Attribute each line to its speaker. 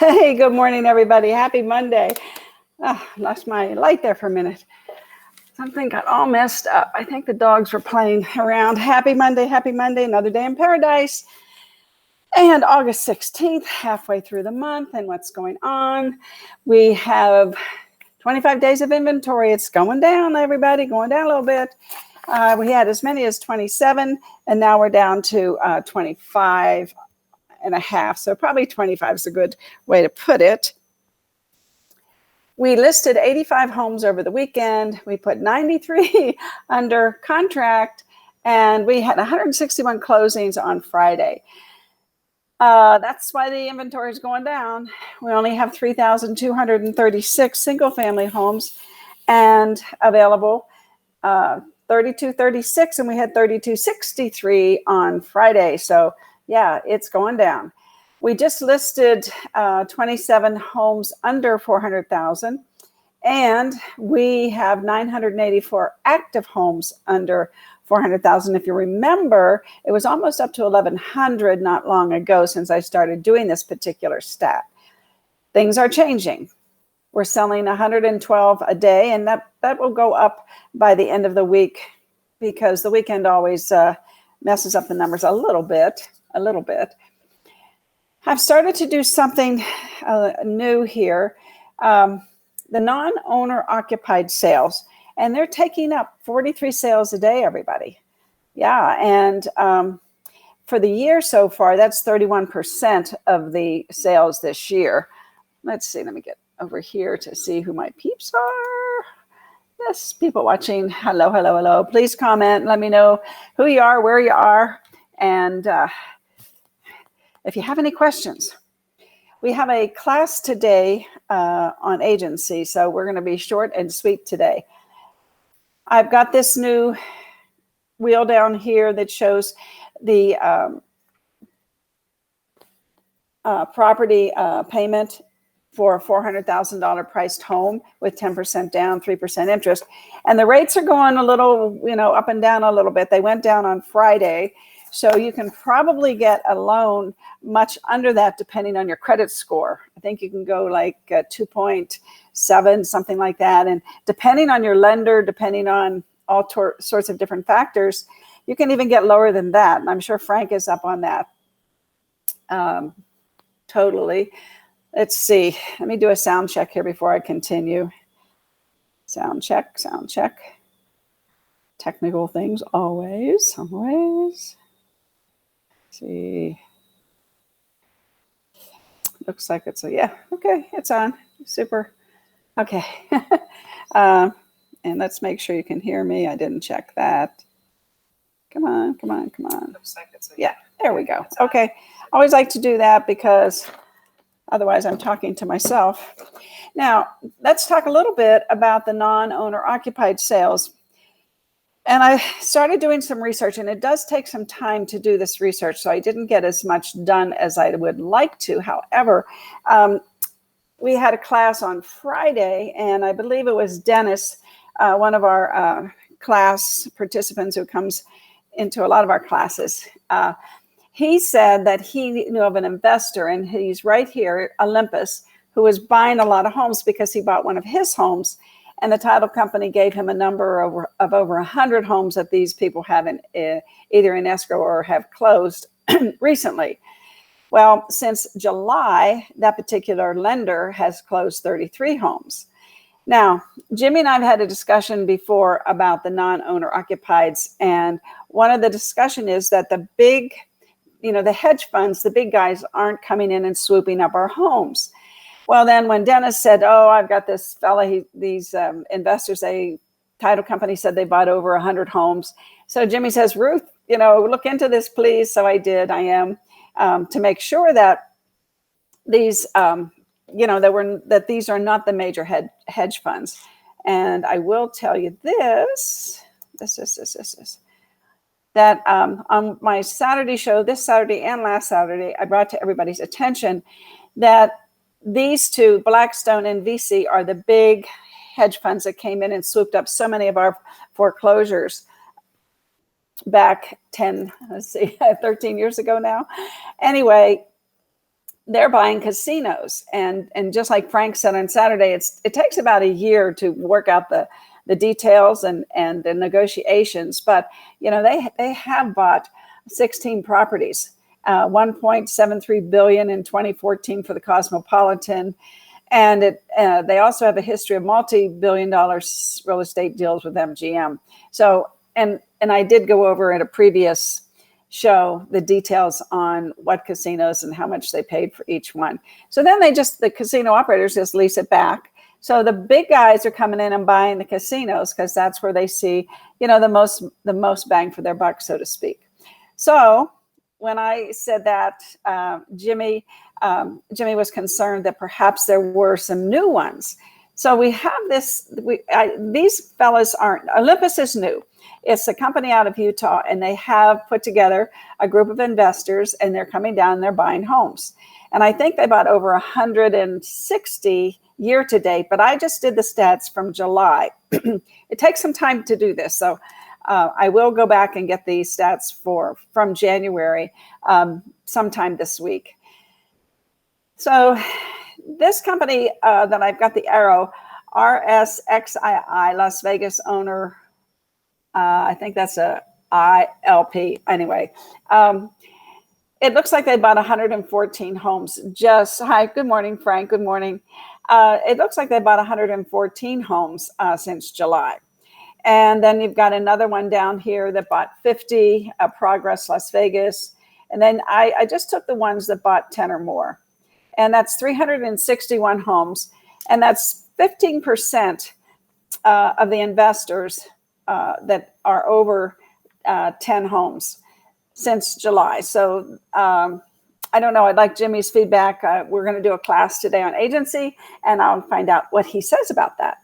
Speaker 1: Hey, good morning, everybody. Happy Monday. Lost my light there for a minute. Something got all messed up. I think the dogs were playing around. Happy Monday, another day in paradise. And August 16th, halfway through the month, and what's going on? We have 25 days of inventory. It's going down, everybody, going down a little bit. We had as many as 27, and now we're down to 25 and a half. So probably 25 is a good way to put it. We listed 85 homes over the weekend. We put 93 under contract, and we had 161 closings on Friday. That's why the inventory is going down. We only have 3,236 single-family homes and available, 3236, and we had 3263 on Friday. So yeah, it's going down. We just listed 27 homes under 400,000, and we have 984 active homes under 400,000. If you remember, it was almost up to 1,100 not long ago since I started doing this particular stat. Things are changing. We're selling 112 a day, and that will go up by the end of the week because the weekend always messes up the numbers a little bit. I've started to do something new here. The non-owner occupied sales, and they're taking up 43 sales a day, everybody. Yeah, and for the year so far, that's 31% of the sales this year. Let's see, let me get over here to see who my peeps are. Yes, people watching, hello. Please comment, let me know who you are, where you are, and if you have any questions. We have a class today on agency, so we're going to be short and sweet today. I've got this new wheel down here that shows the property payment for a $400,000 priced home with 10% down, 3% interest. And the rates are going a little, up and down a little bit. They went down on Friday. So you can probably get a loan much under that depending on your credit score. I think you can go like 2.7, something like that. And depending on your lender, depending on all sorts of different factors, you can even get lower than that. And I'm sure Frank is up on that. Totally. Let's see. Let me do a sound check here before I continue. Sound check. Technical things always. See, looks like it's okay, it's on. Super. Okay. And let's make sure you can hear me. I didn't check that. Come on. Looks like it's there we go. Okay. I always like to do that because otherwise I'm talking to myself. Now, let's talk a little bit about the non-owner occupied sales. And I started doing some research, and it does take some time to do this research, so I didn't get as much done as I would like to. However, we had a class on Friday, and I believe it was Dennis, one of our class participants who comes into a lot of our classes. He said that he knew of an investor, and he's right here, Olympus, who was buying a lot of homes because he bought one of his homes. And the title company gave him a number of over 100 homes that these people have either in escrow or have closed recently. Well, since July, that particular lender has closed 33 homes. Now, Jimmy and I have had a discussion before about the non-owner occupieds. And one of the discussion is that the big, the hedge funds, the big guys aren't coming in and swooping up our homes. Well, then when Dennis said, I've got this fella, these investors, title company said they bought over 100 homes. So Jimmy says, Ruth, look into this, please. So I did. I am to make sure that these, that these are not the major hedge funds. And I will tell you this, that on my Saturday show, this Saturday and last Saturday, I brought to everybody's attention that these two, Blackstone and VC, are the big hedge funds that came in and swooped up so many of our foreclosures back 13 years ago now. Anyway, they're buying casinos. And just like Frank said on Saturday, it takes about a year to work out the details and the negotiations. But, they have bought 16 properties, 1.73 billion in 2014 for the Cosmopolitan. And they also have a history of multi-billion-dollar real estate deals with MGM. So, and I did go over at a previous show the details on what casinos and how much they paid for each one. So then the casino operators just lease it back. So the big guys are coming in and buying the casinos because that's where they see, the most bang for their buck, so to speak. So when I said that, Jimmy was concerned that perhaps there were some new ones. So we have these fellas Olympus is new. It's a company out of Utah, and they have put together a group of investors, and they're coming down and they're buying homes. And I think they bought over 160 year to date, but I just did the stats from July. It takes some time to do this. So I will go back and get these stats from January sometime this week. So this company that I've got the arrow, RSXII, Las Vegas owner, I think that's a ILP. Anyway, it looks like they bought 114 homes. Hi, good morning, Frank. Good morning. It looks like they bought 114 homes since July. And then you've got another one down here that bought 50, Progress Las Vegas. And then I just took the ones that bought 10 or more. And that's 361 homes. And that's 15% of the investors that are over 10 homes since July. So I don't know. I'd like Jimmy's feedback. We're going to do a class today on agency, and I'll find out what he says about that.